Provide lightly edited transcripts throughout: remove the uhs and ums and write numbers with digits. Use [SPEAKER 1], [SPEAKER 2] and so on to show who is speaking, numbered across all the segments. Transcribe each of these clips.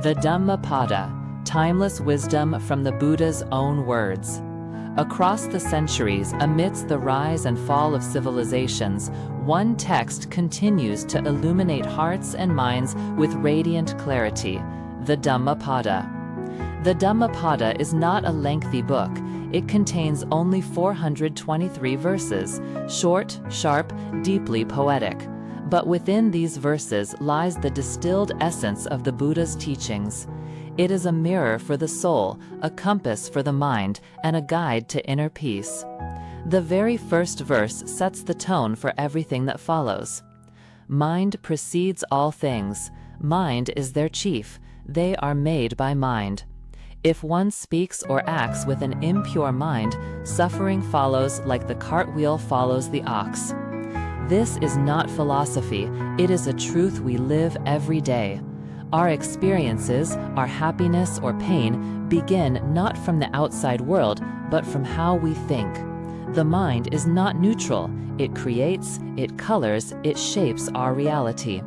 [SPEAKER 1] The Dhammapada, timeless wisdom from the Buddha's own words. Across the centuries, amidst the rise and fall of civilizations, one text continues to illuminate hearts and minds with radiant clarity, the Dhammapada. The Dhammapada is not a lengthy book. It contains only 423 verses, short, sharp, deeply poetic. But within these verses lies the distilled essence of the Buddha's teachings. It is a mirror for the soul, a compass for the mind, and a guide to inner peace. The very first verse sets the tone for everything that follows. Mind precedes all things. Mind is their chief. They are made by mind. If one speaks or acts with an impure mind, suffering follows like the cartwheel follows the ox. This is not philosophy, it is a truth we live every day. Our experiences, our happiness or pain, begin not from the outside world, but from how we think. The mind is not neutral. It creates, it colors, it shapes our reality.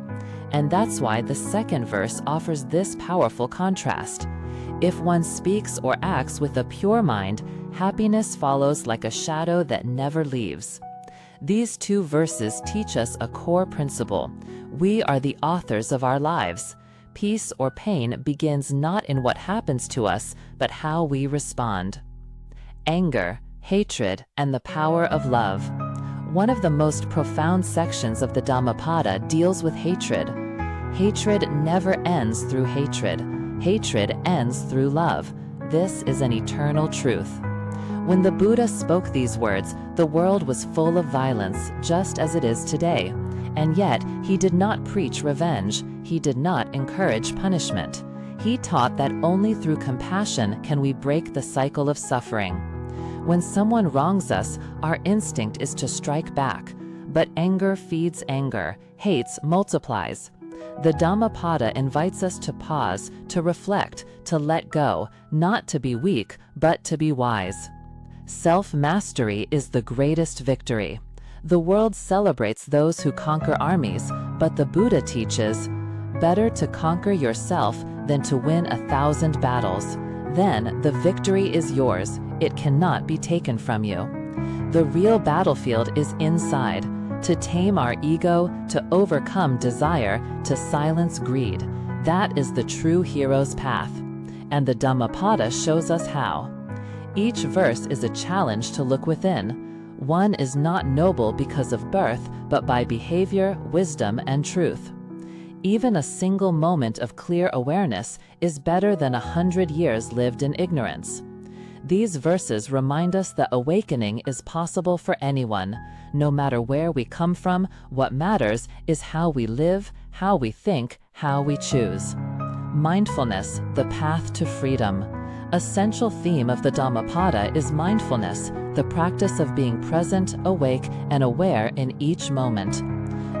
[SPEAKER 1] And that's why the second verse offers this powerful contrast. If one speaks or acts with a pure mind, happiness follows like a shadow that never leaves. These two verses teach us a core principle. We are the authors of our lives. Peace or pain begins not in what happens to us, but how we respond. Anger, hatred, and the power of love. One of the most profound sections of the Dhammapada deals with hatred. Hatred never ends through hatred. Hatred ends through love. This is an eternal truth. When the Buddha spoke these words, the world was full of violence, just as it is today. And yet, he did not preach revenge. He did not encourage punishment. He taught that only through compassion can we break the cycle of suffering. When someone wrongs us, our instinct is to strike back. But anger feeds anger, hate multiplies. The Dhammapada invites us to pause, to reflect, to let go, not to be weak, but to be wise. Self-mastery is the greatest victory. The world celebrates those who conquer armies, but the Buddha teaches, better to conquer yourself than to win 1,000 battles. Then the victory is yours. It cannot be taken from you. The real battlefield is inside. To tame our ego, to overcome desire, to silence greed. That is the true hero's path. And the Dhammapada shows us how. Each verse is a challenge to look within. One is not noble because of birth, but by behavior, wisdom, and truth. Even a single moment of clear awareness is better than 100 years lived in ignorance. These verses remind us that awakening is possible for anyone. No matter where we come from, what matters is how we live, how we think, how we choose. Mindfulness, the path to freedom. A central theme of the Dhammapada is mindfulness, the practice of being present, awake, and aware in each moment.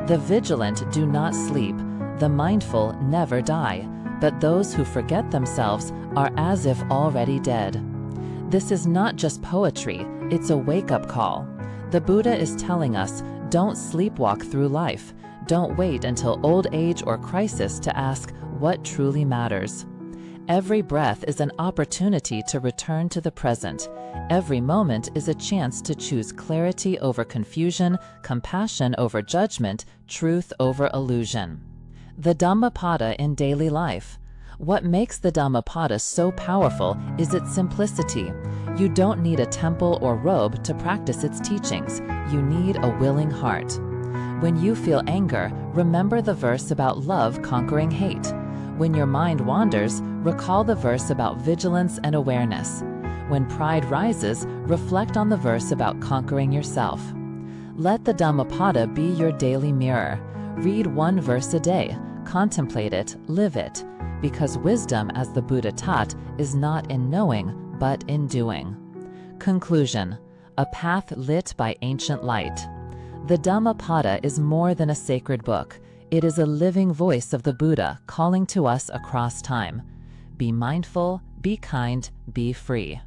[SPEAKER 1] The vigilant do not sleep. The mindful never die. But those who forget themselves are as if already dead. This is not just poetry, it's a wake-up call. The Buddha is telling us, don't sleepwalk through life. Don't wait until old age or crisis to ask what truly matters. Every breath is an opportunity to return to the present. Every moment is a chance to choose clarity over confusion, compassion over judgment, truth over illusion. The Dhammapada in daily life. What makes the Dhammapada so powerful is its simplicity. You don't need a temple or robe to practice its teachings. You need a willing heart. When you feel anger, remember the verse about love conquering hate. When your mind wanders, recall the verse about vigilance and awareness. When pride rises, reflect on the verse about conquering yourself. Let the Dhammapada be your daily mirror. Read one verse a day. Contemplate it, live it. Because wisdom, as the Buddha taught, is not in knowing, but in doing. Conclusion: a path lit by ancient light. The Dhammapada is more than a sacred book. It is a living voice of the Buddha calling to us across time. Be mindful, be kind, be free.